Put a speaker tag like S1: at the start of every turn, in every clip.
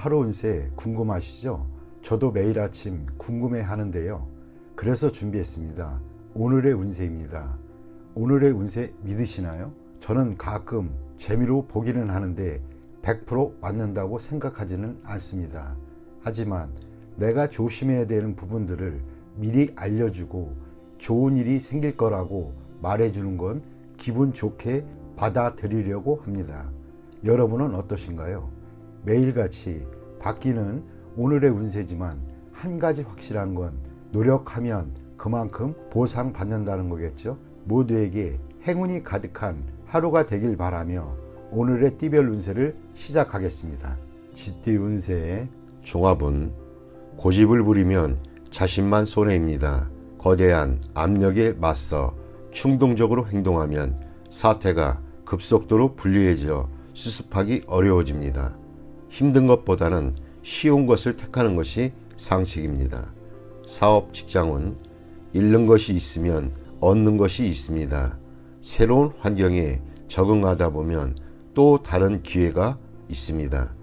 S1: 하루 운세 궁금하시죠? 저도 매일 아침 궁금해 하는데요. 그래서 준비했습니다. 오늘의 운세입니다. 오늘의 운세 믿으시나요? 저는 가끔 재미로 보기는 하는데 100% 맞는다고 생각하지는 않습니다. 하지만 내가 조심해야 되는 부분들을 미리 알려주고 좋은 일이 생길 거라고 말해주는 건 기분 좋게 받아들이려고 합니다. 여러분은 어떠신가요? 매일같이 바뀌는 오늘의 운세지만 한 가지 확실한 건 노력하면 그만큼 보상받는다는 거겠죠. 모두에게 행운이 가득한 하루가 되길 바라며 오늘의 띠별 운세를 시작하겠습니다. 쥐띠 운세의 종합은 고집을 부리면 자신만 손해입니다. 거대한 압력에 맞서 충동적으로 행동하면 사태가 급속도로 불리해져 수습하기 어려워집니다. 힘든 것보다는 쉬운 것을 택하는 것이 상식입니다. 사업, 직장은 잃는 것이 있으면 얻는 것이 있습니다. 새로운 환경에 적응하다 보면 또 다른 기회가 있습니다.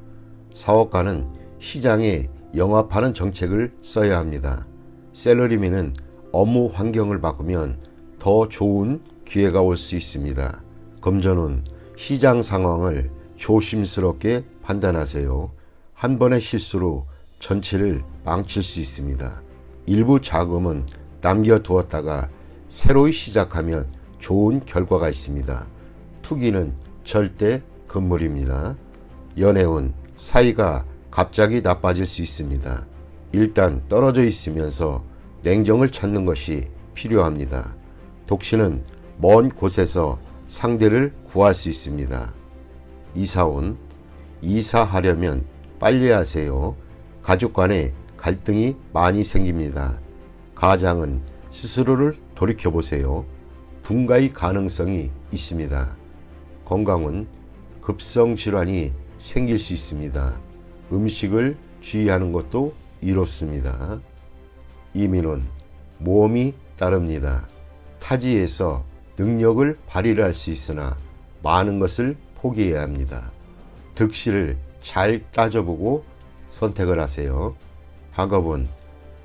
S1: 사업가는 시장에 영합하는 정책을 써야 합니다. 셀러리맨은 업무 환경을 바꾸면 더 좋은 기회가 올 수 있습니다. 금전은 시장 상황을 조심스럽게 판단하세요. 한 번의 실수로 전체를 망칠 수 있습니다. 일부 자금은 남겨두었다가 새로이 시작하면 좋은 결과가 있습니다. 투기는 절대 금물입니다. 연애운 사이가 갑자기 나빠질 수 있습니다. 일단 떨어져 있으면서 냉정을 찾는 것이 필요합니다. 독신은 먼 곳에서 상대를 구할 수 있습니다. 이사운 이사하려면 빨리 하세요. 가족 간에 갈등이 많이 생깁니다. 가장은 스스로를 돌이켜보세요. 분가의 가능성이 있습니다. 건강은 급성질환이 생길 수 있습니다. 음식을 주의하는 것도 이롭습니다. 이민은 모험이 따릅니다. 타지에서 능력을 발휘를 할 수 있으나 많은 것을 포기해야 합니다. 득실을 잘 따져보고 선택을 하세요. 학업은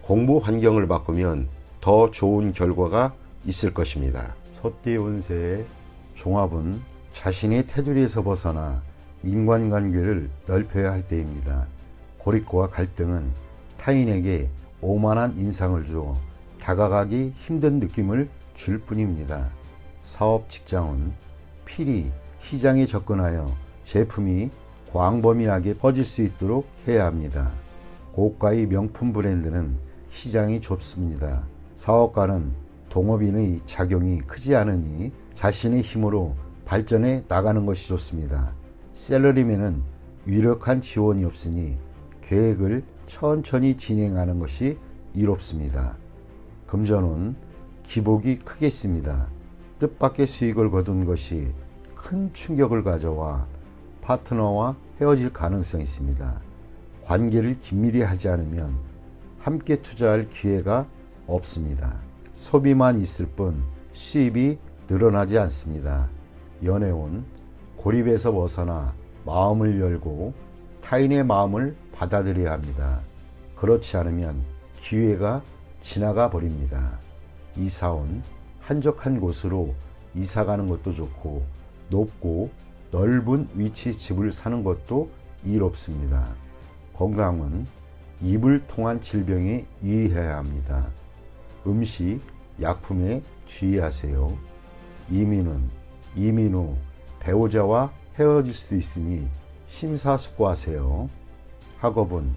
S1: 공부 환경을 바꾸면 더 좋은 결과가 있을 것입니다. 소띠 운세의 종합은 자신의 테두리에서 벗어나 인간관계를 넓혀야 할 때입니다. 고립과 갈등은 타인에게 오만한 인상을 주어 다가가기 힘든 느낌을 줄 뿐입니다. 사업, 직장은 필히 시장에 접근하여 제품이 광범위하게 퍼질 수 있도록 해야 합니다. 고가의 명품 브랜드는 시장이 좁습니다. 사업가는 동업인의 작용이 크지 않으니 자신의 힘으로 발전해 나가는 것이 좋습니다. 셀러리맨은 유력한 지원이 없으니 계획을 천천히 진행하는 것이 이롭습니다. 금전은 기복이 크겠습니다. 뜻밖의 수익을 거둔 것이 큰 충격을 가져와 파트너와 헤어질 가능성이 있습니다. 관계를 긴밀히 하지 않으면 함께 투자할 기회가 없습니다. 소비만 있을 뿐 수입이 늘어나지 않습니다. 연애운 고립에서 벗어나 마음을 열고 타인의 마음을 받아들여야 합니다. 그렇지 않으면 기회가 지나가 버립니다. 이사운 한적한 곳으로 이사가는 것도 좋고 높고 넓은 위치 집을 사는 것도 이롭습니다. 건강은 입을 통한 질병에 유의해야 합니다. 음식, 약품에 주의하세요. 이민 후 배우자와 헤어질 수도 있으니 심사숙고하세요. 학업은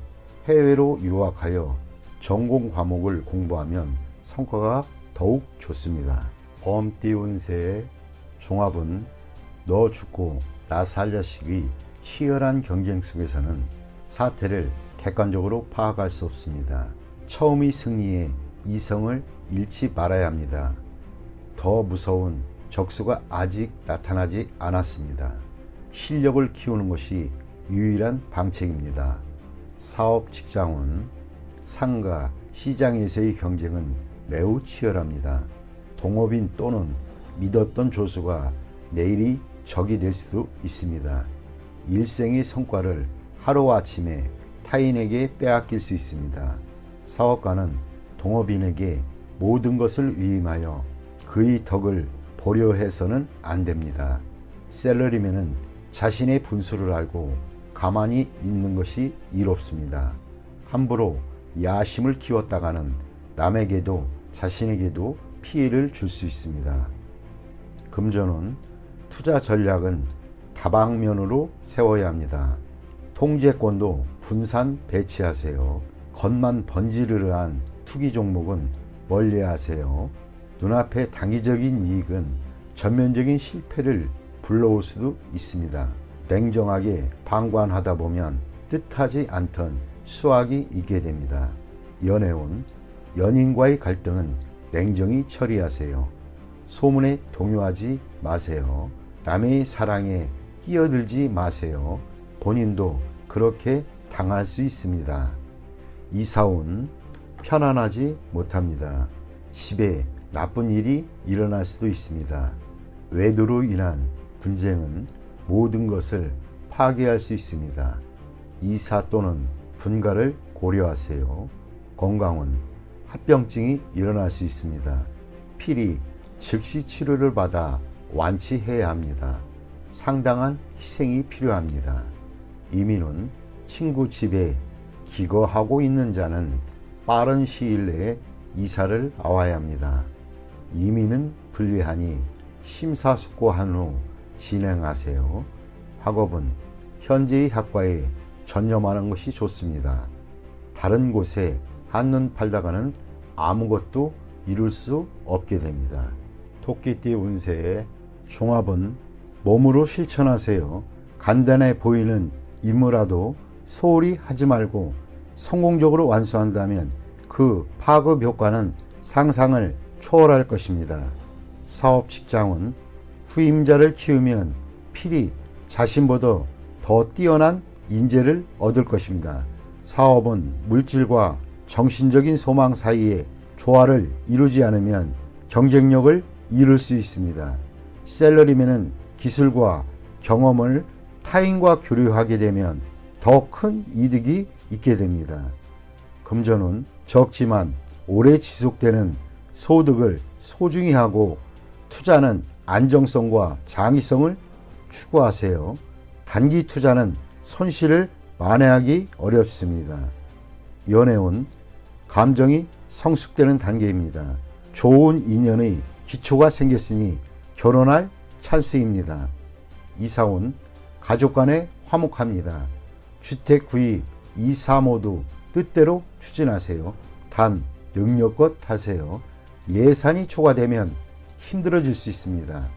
S1: 해외로 유학하여 전공 과목을 공부하면 성과가 더욱 좋습니다. 범띠 운세의 종합은 너 죽고 나 살 자식의 치열한 경쟁 속에서는 사태를 객관적으로 파악할 수 없습니다. 처음의 승리에 이성을 잃지 말아야 합니다. 더 무서운 적수가 아직 나타나지 않았습니다. 실력을 키우는 것이 유일한 방책입니다. 사업, 직장은 상가, 시장에서의 경쟁은 매우 치열합니다. 동업인 또는 믿었던 조수가 내일이 적이 될 수도 있습니다. 일생의 성과를 하루아침에 타인에게 빼앗길 수 있습니다. 사업가는 동업인에게 모든 것을 위임하여 그의 덕을 보려 해서는 안 됩니다. 셀러리맨은 자신의 분수를 알고 가만히 있는 것이 이롭습니다. 함부로 야심을 키웠다가는 남에게도 자신에게도 피해를 줄 수 있습니다. 금전운, 투자 전략은 다방면으로 세워야 합니다. 통제권도 분산 배치하세요. 겉만 번지르르한 투기 종목은 멀리하세요. 눈앞의 단기적인 이익은 전면적인 실패를 불러올 수도 있습니다. 냉정하게 방관하다 보면 뜻하지 않던 수확이 있게 됩니다. 연애운, 연인과의 갈등은 냉정히 처리하세요. 소문에 동요하지 마세요. 남의 사랑에 끼어들지 마세요. 본인도 그렇게 당할 수 있습니다. 이사운, 편안하지 못합니다. 집에 나쁜 일이 일어날 수도 있습니다. 외도로 인한 분쟁은 모든 것을 파괴할 수 있습니다. 이사 또는 분가를 고려하세요. 건강은 합병증이 일어날 수 있습니다. 필히 즉시 치료를 받아 완치해야 합니다. 상당한 희생이 필요합니다. 이민은 친구 집에 기거하고 있는 자는 빠른 시일 내에 이사를 나와야 합니다. 이민은 불리하니 심사숙고한 후 진행하세요. 학업은 현재의 학과에 전념하는 것이 좋습니다. 다른 곳에 한눈 팔다가는 아무것도 이룰 수 없게 됩니다. 토끼띠 운세의 종합은 몸으로 실천하세요. 간단해 보이는 임무라도 소홀히 하지 말고 성공적으로 완수한다면 그 파급 효과는 상상을 초월할 것입니다. 사업 직장은 후임자를 키우면 필히 자신보다 더 뛰어난 인재를 얻을 것입니다. 사업은 물질과 정신적인 소망 사이에 조화를 이루지 않으면 경쟁력을 잃을 수 있습니다. 셀러리맨은 기술과 경험을 타인과 교류하게 되면 더 큰 이득이 있게 됩니다. 금전은 적지만 오래 지속되는 소득을 소중히 하고 투자는 안정성과 장기성을 추구하세요. 단기 투자는 손실을 만회하기 어렵습니다. 연애운, 감정이 성숙되는 단계입니다. 좋은 인연의 기초가 생겼으니 결혼할 찬스입니다. 이사운, 가족 간에 화목합니다. 주택 구입, 이사 모두 뜻대로 추진하세요. 단 능력껏 하세요. 예산이 초과되면 힘들어질 수 있습니다.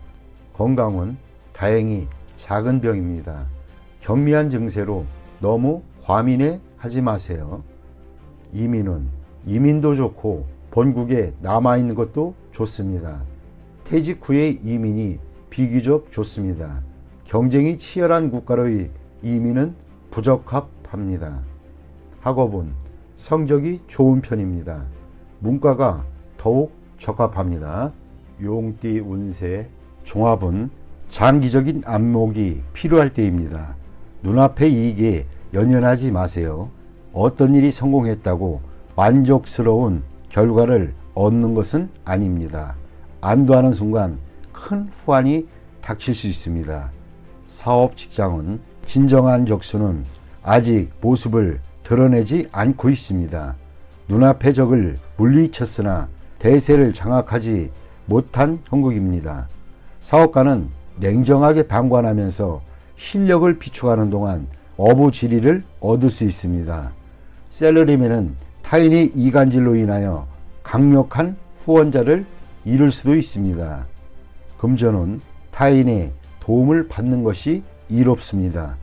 S1: 건강은 다행히 작은 병입니다. 경미한 증세로 너무 과민해 하지 마세요. 이민은 이민도 좋고 본국에 남아있는 것도 좋습니다. 퇴직 후의 이민이 비교적 좋습니다. 경쟁이 치열한 국가로의 이민은 부적합합니다. 학업은 성적이 좋은 편입니다. 문과가 더욱 적합합니다. 용띠 운세 종합은 장기적인 안목이 필요할 때입니다. 눈앞의 이익에 연연하지 마세요. 어떤 일이 성공했다고 만족스러운 결과를 얻는 것은 아닙니다. 안도하는 순간 큰 후환이 닥칠 수 있습니다. 사업 직장은 진정한 적수는 아직 모습을 드러내지 않고 있습니다. 눈앞의 적을 물리쳤으나 대세를 장악하지 못한 형국입니다. 사업가는 냉정하게 방관하면서 실력을 비축하는 동안 어부지리를 얻을 수 있습니다. 셀러리맨은 타인의 이간질로 인하여 강력한 후원자를 잃을 수도 있습니다. 금전은 타인의 도움을 받는 것이 이롭습니다.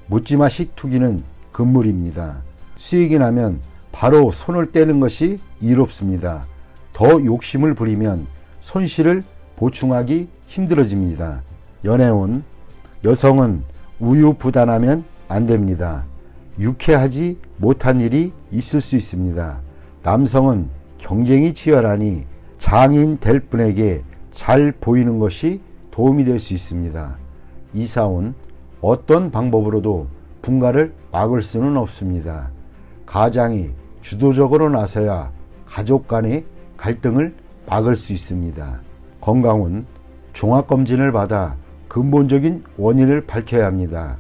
S1: 묻지마식 투기는 금물입니다. 수익이 나면 바로 손을 떼는 것이 이롭습니다. 더 욕심을 부리면 손실을 보충하기 힘들어집니다. 연애운, 여성은 우유부단하면 안 됩니다. 유쾌하지 못한 일이 있을 수 있습니다. 남성은 경쟁이 치열하니 장인 될 분에게 잘 보이는 것이 도움이 될 수 있습니다. 이사운, 어떤 방법으로도 분가를 막을 수는 없습니다. 가장이 주도적으로 나서야 가족 간의 갈등을 막을 수 있습니다. 건강은 종합검진을 받아 근본적인 원인을 밝혀야 합니다.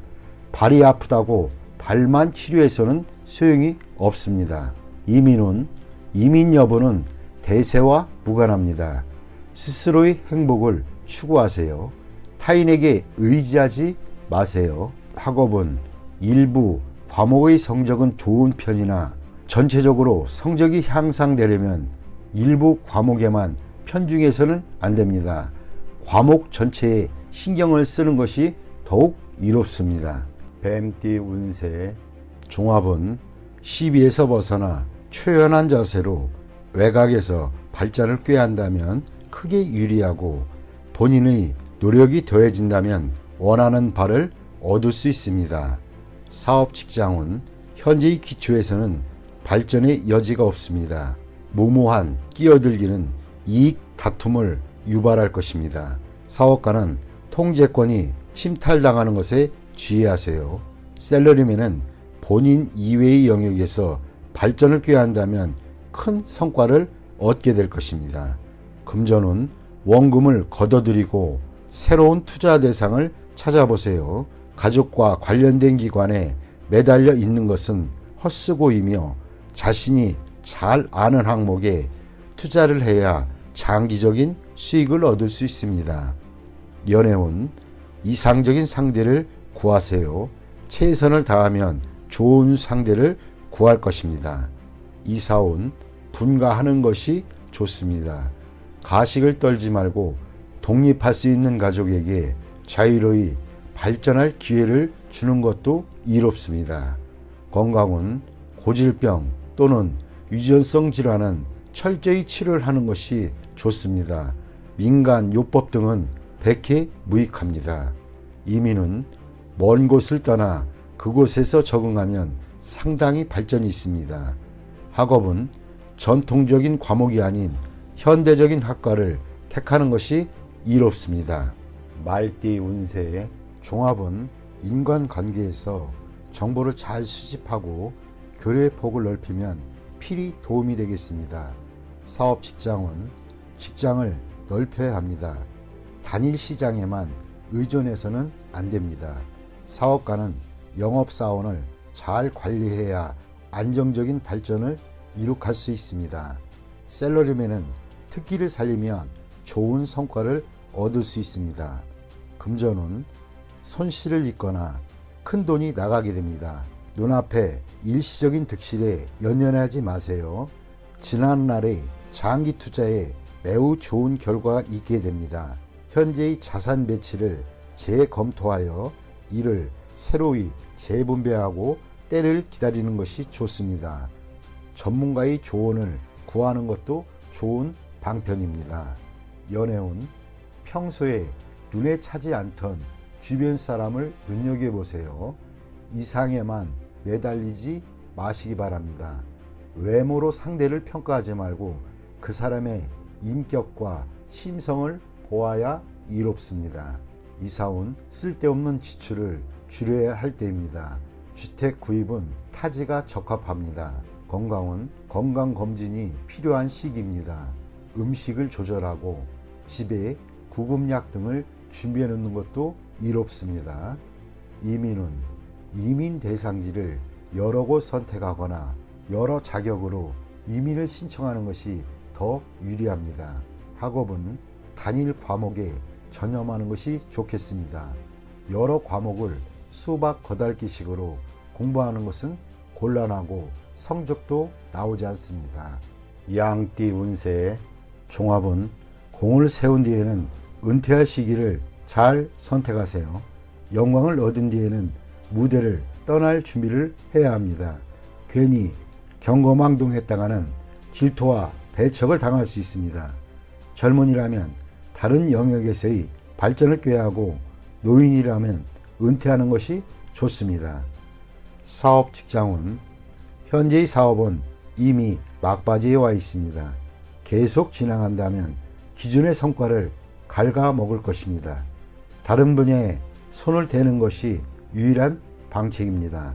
S1: 발이 아프다고 발만 치료해서는 소용이 없습니다. 이민 여부는 대세와 무관합니다. 스스로의 행복을 추구하세요. 타인에게 의지하지 마세요. 학업은 일부 과목의 성적은 좋은 편이나 전체적으로 성적이 향상되려면 일부 과목에만 편중해서는 안 됩니다. 과목 전체에 신경을 쓰는 것이 더욱 이롭습니다. 뱀띠 운세 종합은 시비에서 벗어나 초연한 자세로 외곽에서 발전을 꾀한다면 크게 유리하고 본인의 노력이 더해진다면 원하는 바를 얻을 수 있습니다. 사업 직장은 현재의 기초에서는 발전의 여지가 없습니다. 무모한 끼어들기는 이익 다툼을 유발할 것입니다. 사업가는 통제권이 침탈당하는 것에 주의하세요. 셀러리맨은 본인 이외의 영역에서 발전을 꾀한다면 큰 성과를 얻게 될 것입니다. 금전은 원금을 걷어들이고 새로운 투자 대상을 찾아보세요. 가족과 관련된 기관에 매달려 있는 것은 헛수고이며 자신이 잘 아는 항목에 투자를 해야 장기적인 수익을 얻을 수 있습니다. 연애운 이상적인 상대를 구하세요. 최선을 다하면 좋은 상대를 구할 것입니다. 이사운 분가하는 것이 좋습니다. 가식을 떨지 말고 독립할 수 있는 가족에게 자유로이 발전할 기회를 주는 것도 이롭습니다. 건강은 고질병 또는 유전성 질환은 철저히 치료를 하는 것이 좋습니다. 민간 요법 등은 백해무익합니다. 이민은 먼 곳을 떠나 그곳에서 적응하면 상당히 발전이 있습니다. 학업은 전통적인 과목이 아닌 현대적인 학과를 택하는 것이 이롭습니다. 말띠 운세의 종합은 인간관계에서 정보를 잘 수집하고 교류의 폭을 넓히면 필히 도움이 되겠습니다. 사업 직장은 직장을 넓혀야 합니다. 단일 시장에만 의존해서는 안 됩니다. 사업가는 영업사원을 잘 관리해야 안정적인 발전을 이룩할 수 있습니다. 셀러리맨은 특기를 살리면 좋은 성과를 얻을 수 있습니다. 금전은 손실을 입거나 큰 돈이 나가게 됩니다. 눈앞에 일시적인 득실에 연연하지 마세요. 지난날의 장기 투자에 매우 좋은 결과가 있게 됩니다. 현재의 자산 배치를 재검토하여 이를 새로이 재분배하고 때를 기다리는 것이 좋습니다. 전문가의 조언을 구하는 것도 좋은 방편입니다. 연애운 평소에 눈에 차지 않던 주변 사람을 눈여겨보세요. 이상에만 매달리지 마시기 바랍니다. 외모로 상대를 평가하지 말고 그 사람의 인격과 심성을 보아야 이롭습니다. 이사운 쓸데없는 지출을 줄여야 할 때입니다. 주택 구입은 타지가 적합합니다. 건강은 건강검진이 필요한 시기입니다. 음식을 조절하고 집에 구급약 등을 준비해 놓는 것도 이롭습니다. 이민은 이민 대상지를 여러 곳 선택하거나 여러 자격으로 이민을 신청하는 것이 더 유리합니다. 학업은 단일 과목에 전념하는 것이 좋겠습니다. 여러 과목을 수박 거달기식으로 공부하는 것은 곤란하고 성적도 나오지 않습니다. 양띠 운세의 종합은 공을 세운 뒤에는 은퇴할 시기를 잘 선택하세요. 영광을 얻은 뒤에는 무대를 떠날 준비를 해야 합니다. 괜히 경거망동했다가는 질투와 배척을 당할 수 있습니다. 젊은이라면 다른 영역에서의 발전을 꾀하고 노인이라면 은퇴하는 것이 좋습니다. 사업 직장은 현재의 사업은 이미 막바지에 와 있습니다. 계속 진행한다면 기존의 성과를 갉아먹을 것입니다. 다른 분야에 손을 대는 것이 유일한 방책입니다.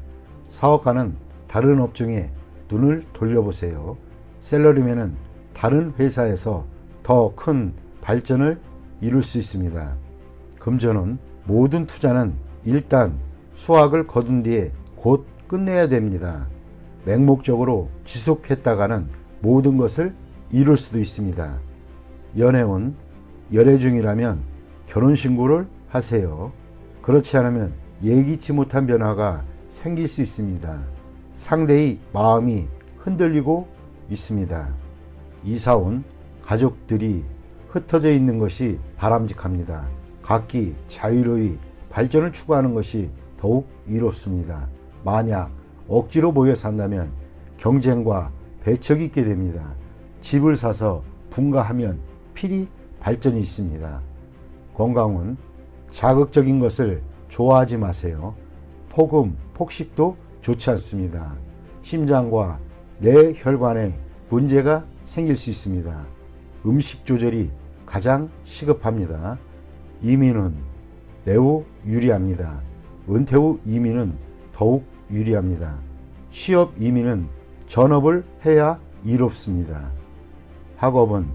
S1: 사업가는 다른 업종에 눈을 돌려보세요. 셀러리맨은 다른 회사에서 더 큰 발전을 이룰 수 있습니다. 금전은 모든 투자는 일단 수확을 거둔 뒤에 곧 끝내야 됩니다. 맹목적으로 지속했다가는 모든 것을 이룰 수도 있습니다. 연애운, 열애 중이라면 결혼신고를 하세요. 그렇지 않으면 예기치 못한 변화가 생길 수 있습니다. 상대의 마음이 흔들리고 있습니다. 이사 온 가족들이 흩어져 있는 것이 바람직합니다. 각기 자유로이 발전을 추구하는 것이 더욱 이롭습니다. 만약 억지로 모여 산다면 경쟁과 배척이 있게 됩니다. 집을 사서 분가하면 필히 발전이 있습니다. 건강은 자극적인 것을 좋아하지 마세요. 폭음, 폭식도 좋지 않습니다. 심장과 뇌혈관에 문제가 생길 수 있습니다. 음식 조절이 가장 시급합니다. 이민은 매우 유리합니다. 은퇴 후 이민은 더욱 유리합니다. 취업 이민은 전업을 해야 이롭습니다. 학업은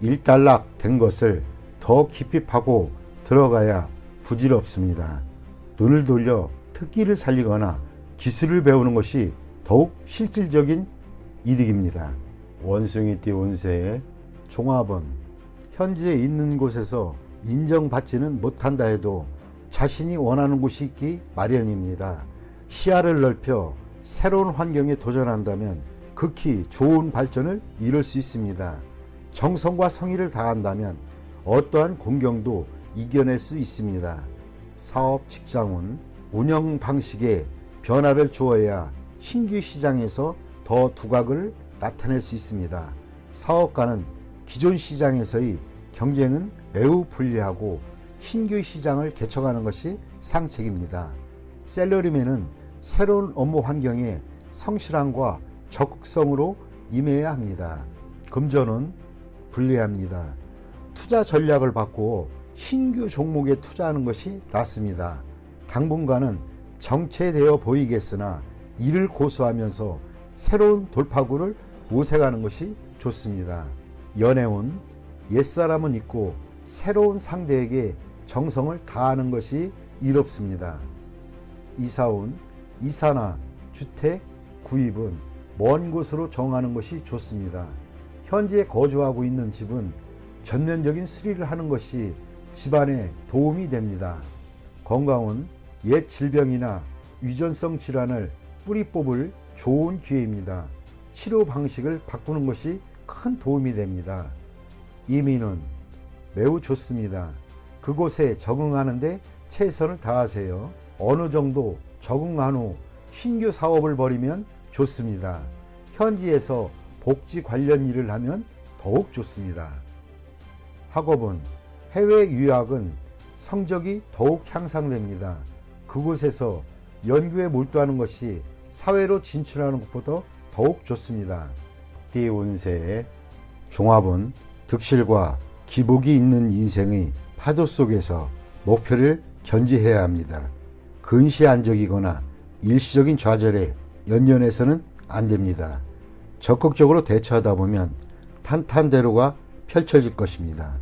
S1: 일단락 된 것을 더 깊이 파고 들어가야 부질없습니다. 눈을 돌려 특기를 살리거나 기술을 배우는 것이 더욱 실질적인 이득입니다. 원숭이띠 운세의 종합은 현재 있는 곳에서 인정받지는 못한다 해도 자신이 원하는 곳이 있기 마련입니다. 시야를 넓혀 새로운 환경에 도전한다면 극히 좋은 발전을 이룰 수 있습니다. 정성과 성의를 다한다면 어떠한 공경도 이겨낼 수 있습니다. 사업 직장은 운영 방식에 변화를 주어야 신규 시장에서 더 두각을 나타낼 수 있습니다. 사업가는 기존 시장에서의 경쟁은 매우 불리하고 신규 시장을 개척하는 것이 상책입니다. 셀러리맨은 새로운 업무 환경에 성실함과 적극성으로 임해야 합니다. 금전은 불리합니다. 투자 전략을 바꾸어 신규 종목에 투자하는 것이 낫습니다. 당분간은 정체되어 보이겠으나 이를 고수하면서 새로운 돌파구를 모색하는 것이 좋습니다. 연애운, 옛사람은 있고 새로운 상대에게 정성을 다하는 것이 이롭습니다. 이사운, 이사나 주택 구입은 먼 곳으로 정하는 것이 좋습니다. 현재 거주하고 있는 집은 전면적인 수리를 하는 것이 집안에 도움이 됩니다. 건강은 옛 질병이나 유전성 질환을 뿌리 뽑을 좋은 기회입니다. 치료 방식을 바꾸는 것이 큰 도움이 됩니다. 이민은 매우 좋습니다. 그곳에 적응하는데 최선을 다하세요. 어느 정도 적응한 후 신규 사업을 벌이면 좋습니다. 현지에서 복지 관련 일을 하면 더욱 좋습니다. 학업은 해외 유학은 성적이 더욱 향상됩니다. 그곳에서 연구에 몰두하는 것이 사회로 진출하는 것보다 더욱 좋습니다. 띠 운세의 종합은 득실과 기복이 있는 인생의 파도 속에서 목표를 견지해야 합니다. 근시안적이거나 일시적인 좌절에 연연해서는 안 됩니다. 적극적으로 대처하다 보면 탄탄대로가 펼쳐질 것입니다.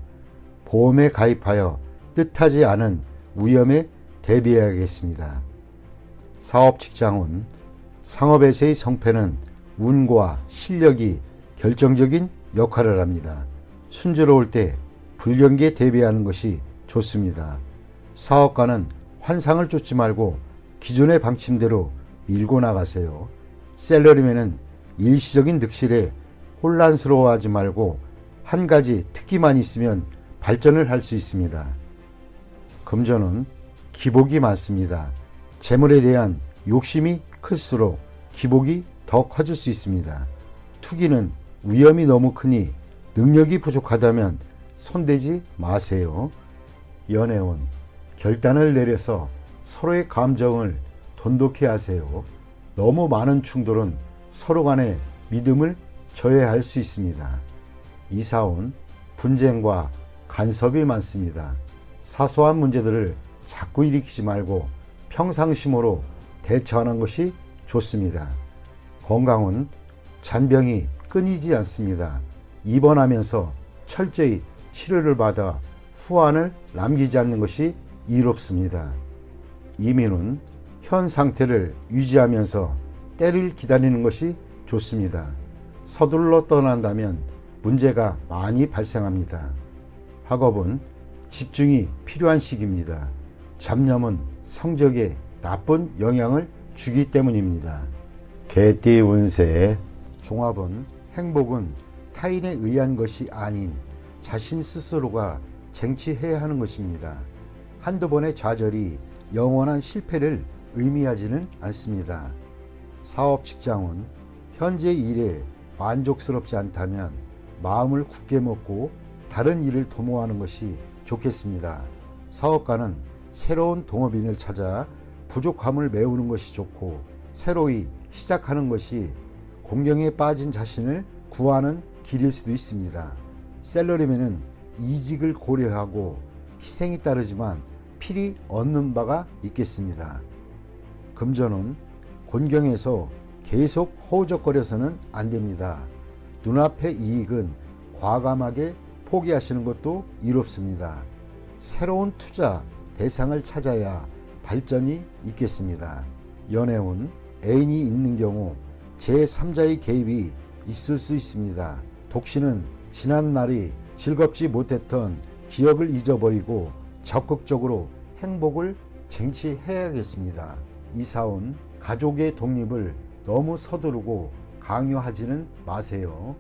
S1: 보험에 가입하여 뜻하지 않은 위험에 대비해야겠습니다. 사업 직장운, 상업에서의 성패는 운과 실력이 결정적인 역할을 합니다. 순조로울 때 불경기에 대비하는 것이 좋습니다. 사업가는 환상을 쫓지 말고 기존의 방침대로 밀고 나가세요. 셀러리맨은 일시적인 득실에 혼란스러워하지 말고 한 가지 특기만 있으면 발전을 할 수 있습니다. 금전은 기복이 많습니다. 재물에 대한 욕심이 클수록 기복이 더 커질 수 있습니다. 투기는 위험이 너무 크니 능력이 부족하다면 손대지 마세요. 연애운, 결단을 내려서 서로의 감정을 돈독히 하세요. 너무 많은 충돌은 서로 간의 믿음을 저해할 수 있습니다. 이사운, 분쟁과 간섭이 많습니다. 사소한 문제들을 자꾸 일으키지 말고 평상심으로 대처하는 것이 좋습니다. 건강은 잔병이 끊이지 않습니다. 입원하면서 철저히 치료를 받아 후환을 남기지 않는 것이 이롭습니다. 이민은 현 상태를 유지하면서 때를 기다리는 것이 좋습니다. 서둘러 떠난다면 문제가 많이 발생합니다. 학업은 집중이 필요한 시기입니다. 잡념은 성적에 나쁜 영향을 주기 때문입니다. 개띠 운세 종합은 행복은 타인에 의한 것이 아닌 자신 스스로가 쟁취해야 하는 것입니다. 한두 번의 좌절이 영원한 실패를 의미하지는 않습니다. 사업 직장은 현재 일에 만족스럽지 않다면 마음을 굳게 먹고 다른 일을 도모하는 것이 좋겠습니다. 사업가는 새로운 동업인을 찾아 부족함을 메우는 것이 좋고 새로이 시작하는 것이 공경에 빠진 자신을 구하는 길일 수도 있습니다. 셀러리맨은 이직을 고려하고 희생이 따르지만 필히 얻는 바가 있겠습니다. 금전은 곤경에서 계속 허우적거려서는 안 됩니다. 눈앞의 이익은 과감하게 포기하시는 것도 이롭습니다. 새로운 투자 대상을 찾아야 발전이 있겠습니다. 연애운 애인이 있는 경우 제3자의 개입이 있을 수 있습니다. 독신은 지난 날이 즐겁지 못했던 기억을 잊어버리고 적극적으로 행복을 쟁취해야겠습니다. 이사운 가족의 독립을 너무 서두르고 강요하지는 마세요.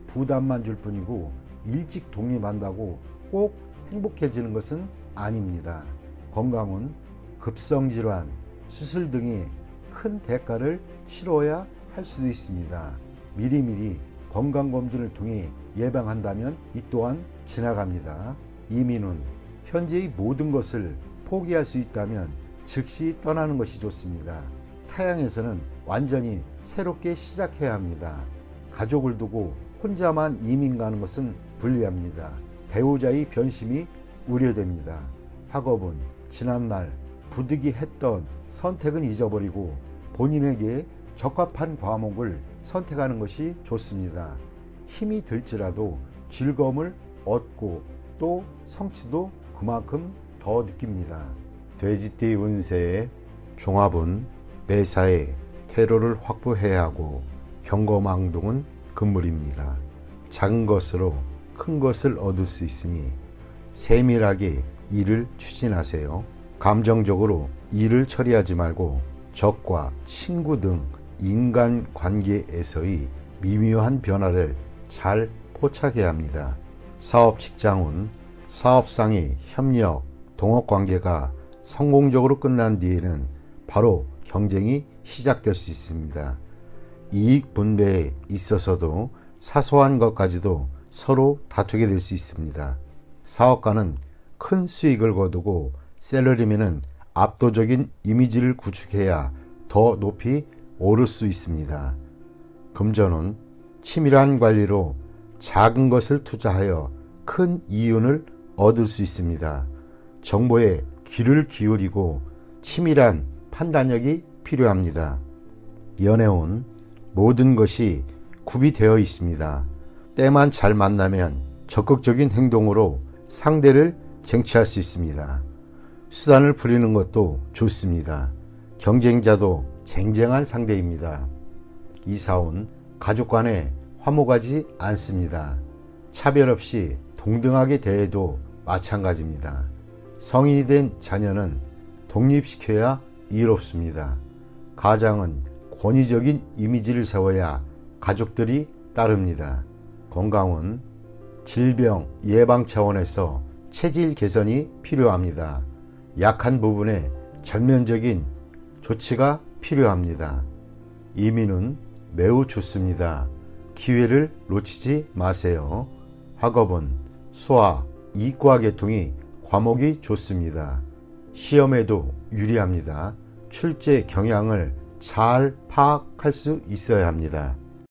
S1: 부담만 줄 뿐이고 일찍 독립한다고 꼭 행복해지는 것은 아닙니다. 건강은 급성질환, 수술 등의 큰 대가를 치러야 할 수도 있습니다. 미리미리 건강검진을 통해 예방한다면 이 또한 지나갑니다. 이민은 현재의 모든 것을 포기할 수 있다면 즉시 떠나는 것이 좋습니다. 타양에서는 완전히 새롭게 시작해야 합니다. 가족을 두고 혼자만 이민 가는 것은 불리합니다. 배우자의 변심이 우려됩니다. 학업은 지난날 부득이했던 선택은 잊어버리고 본인에게 적합한 과목을 선택하는 것이 좋습니다. 힘이 들지라도 즐거움을 얻고 또 성취도 그만큼 더 느낍니다. 돼지띠 운세의 종합은 매사에 퇴로를 확보해야 하고 경거망동은 금물입니다. 작은 것으로 큰 것을 얻을 수 있으니 세밀하게 일을 추진하세요. 감정적으로 일을 처리하지 말고 적과 친구 등 인간관계에서의 미묘한 변화를 잘 포착해야 합니다. 사업 직장은 사업상의 협력, 동업관계가 성공적으로 끝난 뒤에는 바로 경쟁이 시작될 수 있습니다. 이익 분배에 있어서도 사소한 것까지도 서로 다투게 될 수 있습니다. 사업가는 큰 수익을 거두고 셀러리맨은 압도적인 이미지를 구축해야 더 높이 오를 수 있습니다. 금전은 치밀한 관리로 작은 것을 투자하여 큰 이윤을 얻을 수 있습니다. 정보에 귀를 기울이고 치밀한 판단력이 필요합니다. 연애운 모든 것이 구비되어 있습니다. 때만 잘 만나면 적극적인 행동으로 상대를 쟁취할 수 있습니다. 수단을 부리는 것도 좋습니다. 경쟁자도 쟁쟁한 상대입니다. 이사운 가족 간에 화목하지 않습니다. 차별 없이 동등하게 대해도 마찬가지입니다. 성인이 된 자녀는 독립시켜야 이롭습니다. 가장은 권위적인 이미지를 세워야 가족들이 따릅니다. 건강은 질병 예방 차원에서 체질 개선이 필요합니다. 약한 부분에 전면적인 조치가 필요합니다. 이민은 매우 좋습니다. 기회를 놓치지 마세요. 학업은 수학, 이과 계통이 과목이 좋습니다. 시험에도 유리합니다. 출제 경향을 잘 파악할 수 있어야 합니다.